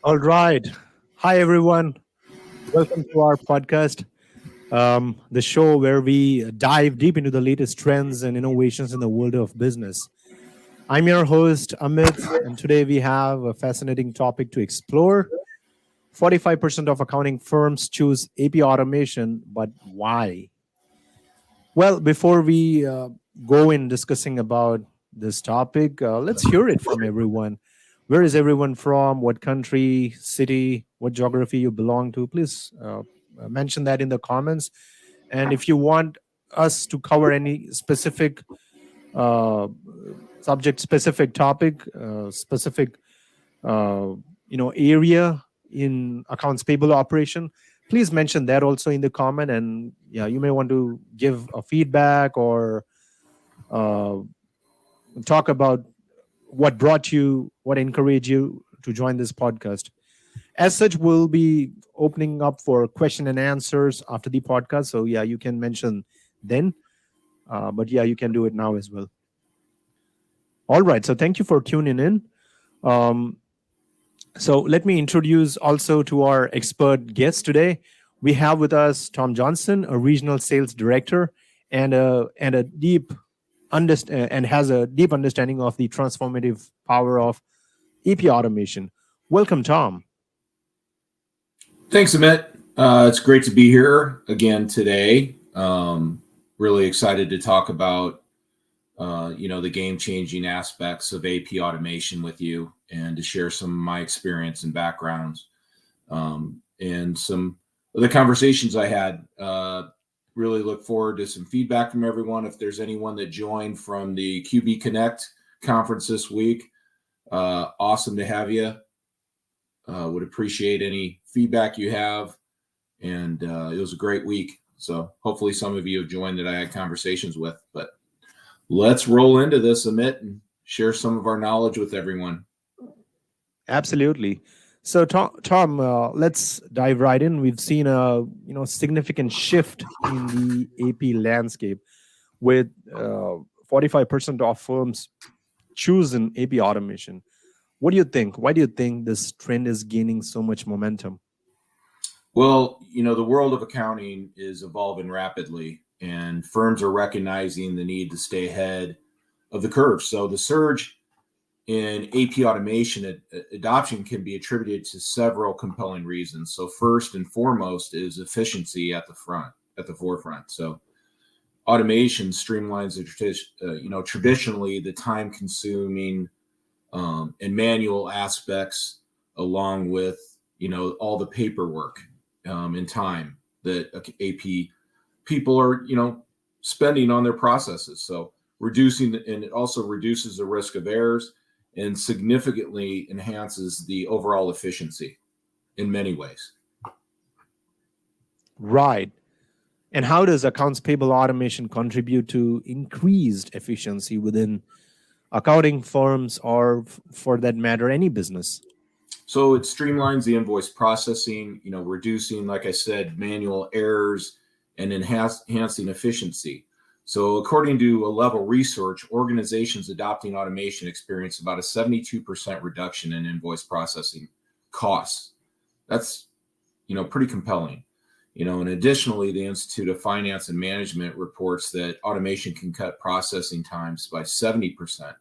All right. Hi, everyone. Welcome to our podcast, the show where we dive deep into the latest trends and innovations in the world of business. I'm your host, Amit, and today we have a fascinating topic to explore. 45% of accounting firms choose AP automation, but why? Well, before we go in discussing about this topic, let's hear it from everyone. Where is everyone from? What country, city, what geography you belong to? Please mention that in the comments. And if you want us to cover any specific uh, subject, specific topic, specific uh, area in accounts payable operation, please mention that also in the comment. And yeah, you may want to give a feedback or uh, talk about what encouraged you to join this podcast. As such, we'll be opening up for question and answers after the podcast, so yeah, you can mention then, but yeah, you can do it now as well. All right, so thank you for tuning in. um, So let me introduce also to our expert guest today. We have with us Tom Johnson, a regional sales director, and a deep and has a deep understanding of the transformative power of EP automation. Welcome, Tom. Thanks, Amit. It's great to be here again today. Really excited to talk about the game-changing aspects of AP automation with you, and to share some of my experience and backgrounds, and some of the conversations I had. Really look forward to some feedback from everyone. If there's anyone that joined from the QB Connect conference this week, awesome to have you. Would appreciate any feedback you have. And it was a great week. So hopefully some of you have joined that I had conversations with. But let's roll into this, Amit, and share some of our knowledge with everyone. Absolutely. So, Tom, let's dive right in. We've seen a significant shift in the AP landscape with 45% of firms choosing AP automation. What do you think? Why do you think this trend is gaining so much momentum? Well, the world of accounting is evolving rapidly, and firms are recognizing the need to stay ahead of the curve. So the surge in AP automation adoption can be attributed to several compelling reasons. So first and foremost is efficiency at the forefront. So automation streamlines traditionally the time consuming and manual aspects, along with all the paperwork and time that AP people are spending on their processes. So and it also reduces the risk of errors and significantly enhances the overall efficiency in many ways. Right. And how does accounts payable automation contribute to increased efficiency within accounting firms or, for that matter, any business? So it streamlines the invoice processing, reducing, like I said, manual errors and enhancing efficiency. So according to a level research, organizations adopting automation experience about a 72% reduction in invoice processing costs. That's, pretty compelling. And additionally, the Institute of Finance and Management reports that automation can cut processing times by 70%.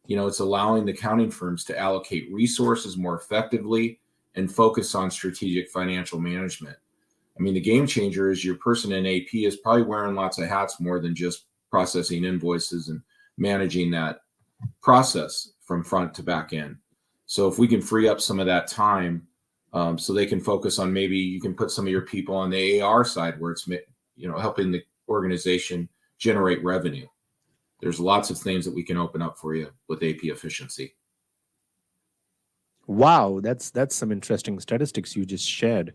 It's allowing the accounting firms to allocate resources more effectively and focus on strategic financial management. I mean, the game changer is your person in AP is probably wearing lots of hats more than just processing invoices and managing that process from front to back end. So if we can free up some of that time, so they can focus on, maybe you can put some of your people on the AR side where it's helping the organization generate revenue. There's lots of things that we can open up for you with AP efficiency. Wow, that's some interesting statistics you just shared.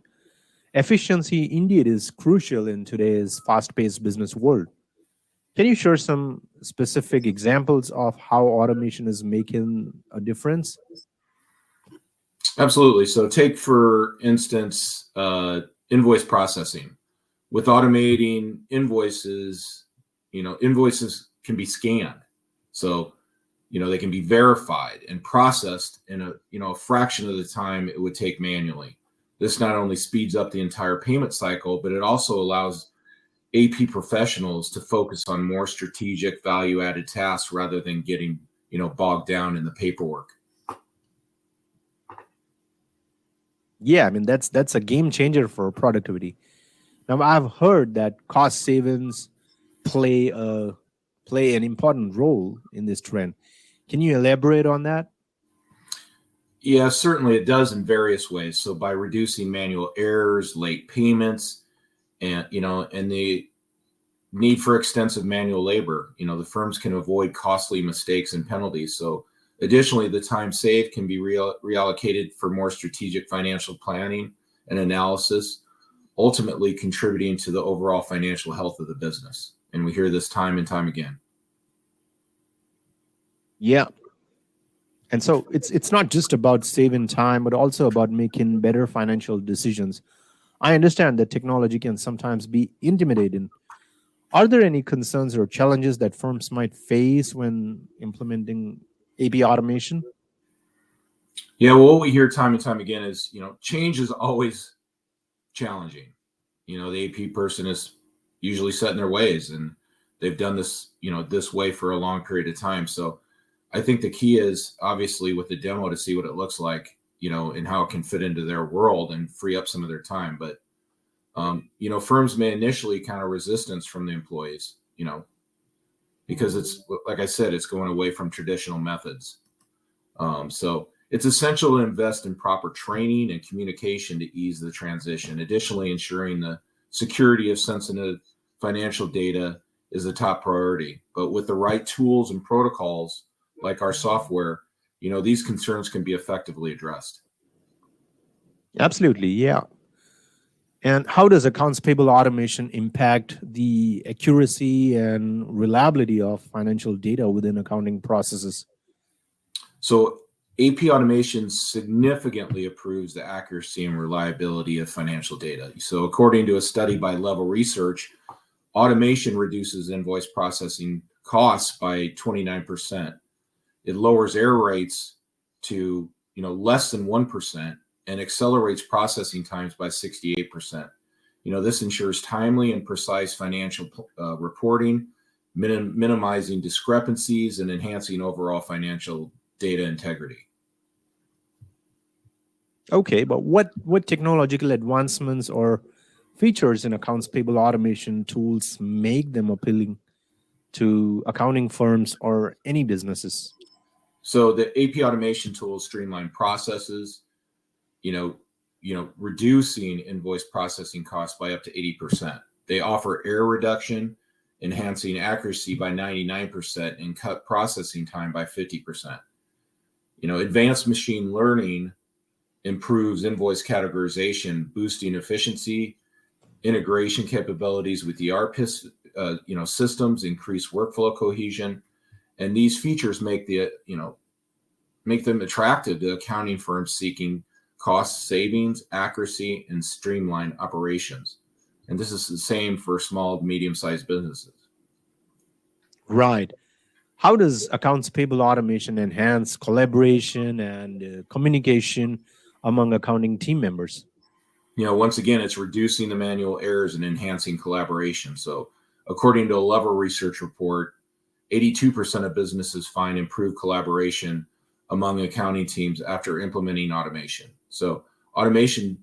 Efficiency indeed is crucial in today's fast-paced business world. Can you share some specific examples of how automation is making a difference? Absolutely. So take, for instance, invoice processing. With automating invoices, invoices can be scanned. So, they can be verified and processed in a fraction of the time it would take manually. This not only speeds up the entire payment cycle, but it also allows AP professionals to focus on more strategic value-added tasks rather than getting, bogged down in the paperwork. Yeah, I mean that's a game changer for productivity. Now I've heard that cost savings play a play an important role in this trend. Can you elaborate on that? Yeah, certainly it does in various ways. So by reducing manual errors, late payments, and the need for extensive manual labor, the firms can avoid costly mistakes and penalties. So additionally, the time saved can be reallocated for more strategic financial planning and analysis, ultimately contributing to the overall financial health of the business. And we hear this time and time again. Yeah. And so it's not just about saving time, but also about making better financial decisions. I understand that technology can sometimes be intimidating. Are there any concerns or challenges that firms might face when implementing AP automation? Yeah, well, what we hear time and time again is, change is always challenging. The AP person is usually set in their ways, and they've done this, this way for a long period of time. So I think the key is obviously with the demo to see what it looks like, and how it can fit into their world and free up some of their time. But firms may initially counter resistance from the employees, because it's like I said, it's going away from traditional methods. So it's essential to invest in proper training and communication to ease the transition. Additionally, ensuring the security of sensitive financial data is a top priority. But with the right tools and protocols, like our software, these concerns can be effectively addressed. Absolutely, yeah. And how does accounts payable automation impact the accuracy and reliability of financial data within accounting processes? So AP automation significantly improves the accuracy and reliability of financial data. So according to a study by Level Research, automation reduces invoice processing costs by 29%. It lowers error rates to less than 1% and accelerates processing times by 68%. This ensures timely and precise financial reporting, minimizing discrepancies and enhancing overall financial data integrity. Okay, but what technological advancements or features in accounts payable automation tools make them appealing to accounting firms or any businesses? So the AP automation tools streamline processes, reducing invoice processing costs by up to 80%. They offer error reduction, enhancing accuracy by 99% and cut processing time by 50%. Advanced machine learning improves invoice categorization, boosting efficiency. Integration capabilities with ERP, systems increase workflow cohesion, and these features make them attractive to accounting firms seeking cost savings, accuracy, and streamlined operations. And this is the same for small, medium-sized businesses. Right. How does accounts payable automation enhance collaboration and communication among accounting team members? Once again, it's reducing the manual errors and enhancing collaboration. So, according to a Level Research report, 82% of businesses find improved collaboration among accounting teams after implementing automation. So, automation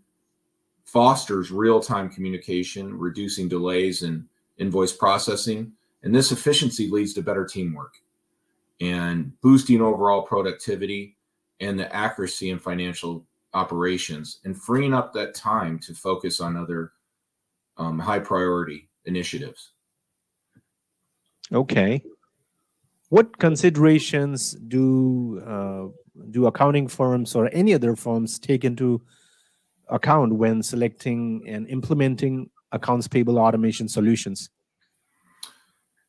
fosters real-time communication, reducing delays in invoice processing, and this efficiency leads to better teamwork and boosting overall productivity and the accuracy in financial operations and freeing up that time to focus on other high priority initiatives. Okay. What considerations do accounting firms or any other firms take into account when selecting and implementing accounts payable automation solutions?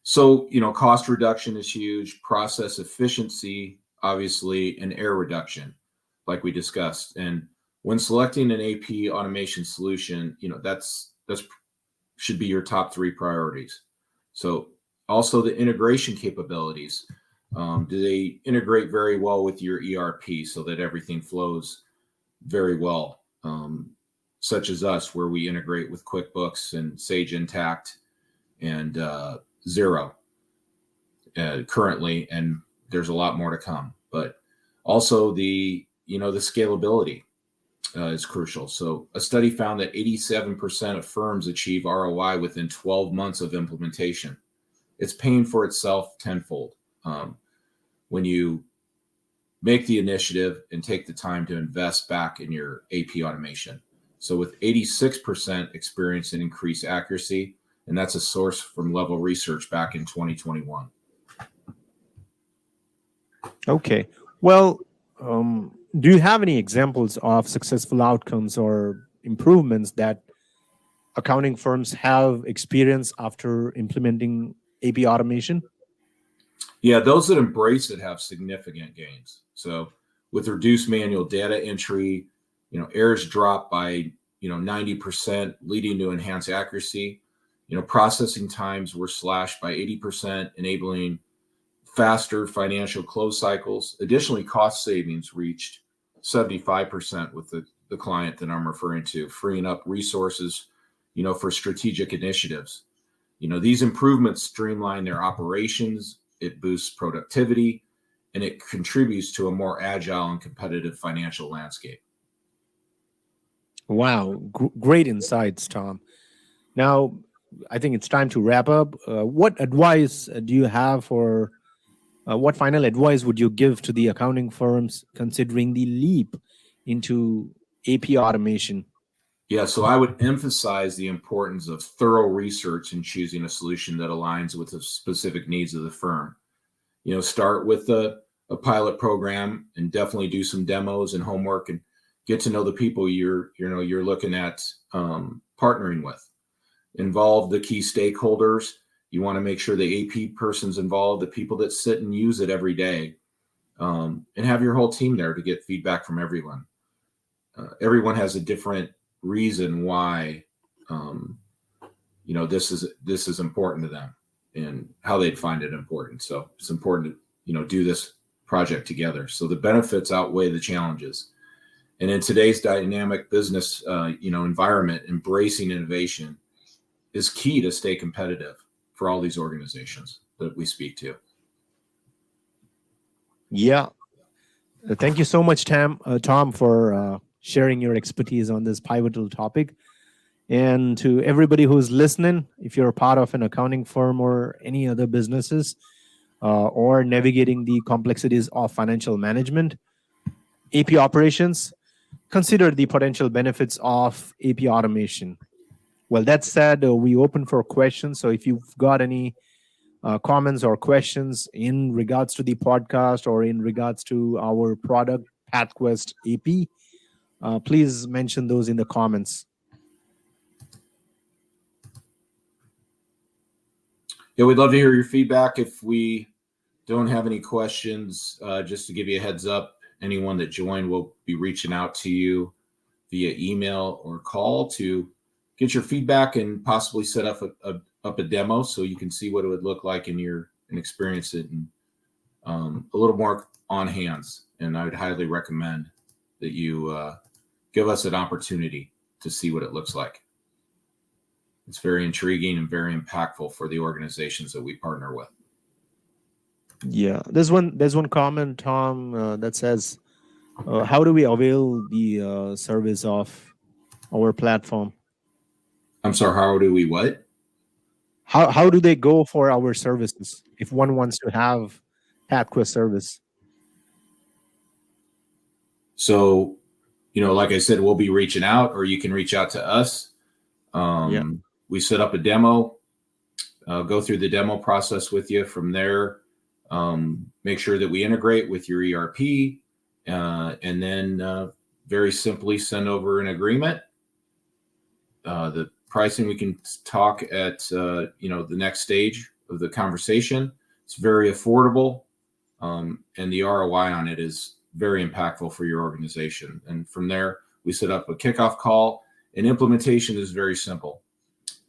So, cost reduction is huge, process efficiency, obviously, and error reduction, like we discussed. And when selecting an AP automation solution, that's should be your top three priorities. So, also the integration capabilities. Do they integrate very well with your ERP so that everything flows very well? Such as us, where we integrate with QuickBooks and Sage Intacct and Xero currently, and there's a lot more to come. But also the scalability is crucial. So a study found that 87% of firms achieve ROI within 12 months of implementation. It's paying for itself tenfold when you make the initiative and take the time to invest back in your AP automation. So with 86% experience in increased accuracy, and that's a source from Level Research back in 2021. Okay. Well, do you have any examples of successful outcomes or improvements that accounting firms have experienced after implementing AP automation? Yeah, those that embrace it have significant gains. So with reduced manual data entry, errors drop by 90%, leading to enhanced accuracy. Processing times were slashed by 80%, enabling faster financial close cycles. Additionally, cost savings reached 75% with the client that I'm referring to, freeing up resources, for strategic initiatives. These improvements streamline their operations, it boosts productivity, and it contributes to a more agile and competitive financial landscape. Wow, great insights, Tom. Now, I think it's time to wrap up. What advice do you have for what final advice would you give to the accounting firms considering the leap into AP automation? Yeah, so I would emphasize the importance of thorough research in choosing a solution that aligns with the specific needs of the firm. Start with a pilot program and definitely do some demos and homework and get to know the people you're looking at partnering with. Involve the key stakeholders. You want to make sure the AP person's involved, the people that sit and use it every day, and have your whole team there to get feedback from everyone. Everyone has a different reason why this is important to them and how they'd find it important. So it's important to do this project together. So the benefits outweigh the challenges. And in today's dynamic business environment, embracing innovation is key to stay competitive for all these organizations that we speak to. Yeah. Thank you so much, Tom, for sharing your expertise on this pivotal topic. And to everybody who's listening, if you're a part of an accounting firm or any other businesses or navigating the complexities of financial management, AP operations, consider the potential benefits of AP automation. Well, that said, we open for questions. So if you've got any comments or questions in regards to the podcast or in regards to our product, PathQuest AP, please mention those in the comments. Yeah, we'd love to hear your feedback. If we don't have any questions, just to give you a heads up, anyone that joined will be reaching out to you via email or call to get your feedback and possibly set up a demo so you can see what it would look like and experience it and a little more on hands. And I would highly recommend that you give us an opportunity to see what it looks like. It's very intriguing and very impactful for the organizations that we partner with. Yeah, there's one comment, Tom, that says, "How do we avail the service of our platform?" I'm sorry. How do we what? How do they go for our services if one wants to have PathQuest service? So, like I said, we'll be reaching out, or you can reach out to us. We set up a demo, go through the demo process with you. From there, make sure that we integrate with your ERP, and then very simply send over an agreement. The pricing, we can talk at the next stage of the conversation. It's very affordable, and the ROI on it is very impactful for your organization. And from there, we set up a kickoff call, and implementation is very simple.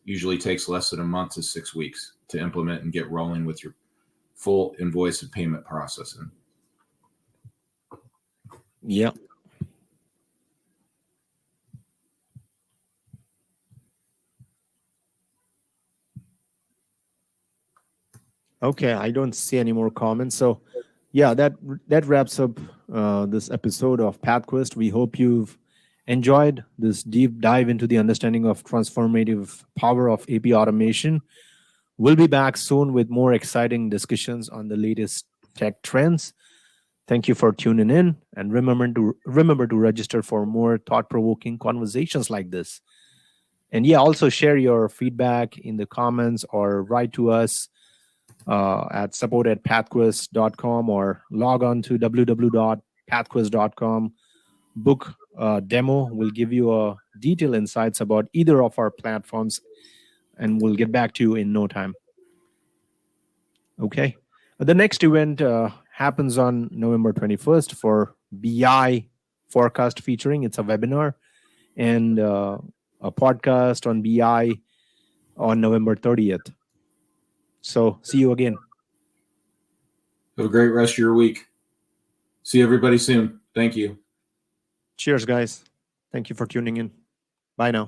Usually takes less than a month to 6 weeks to implement and get rolling with your full invoice and payment processing. Yeah. Okay, I don't see any more comments. So, yeah, that wraps up this episode of PathQuest. We hope you've enjoyed this deep dive into the understanding of transformative power of AP automation. We'll be back soon with more exciting discussions on the latest tech trends. Thank you for tuning in, and remember to register for more thought-provoking conversations like this. And yeah, also share your feedback in the comments or write to us at support@pathquest.com or log on to www.pathquest.com. Book a demo. We'll give you detailed insights about either of our platforms, and we'll get back to you in no time. Okay. The next event happens on November 21st for BI forecast featuring. It's a webinar and a podcast on BI on November 30th. So see you again. Have a great rest of your week. See everybody soon. Thank you. Cheers, guys. Thank you for tuning in. Bye now.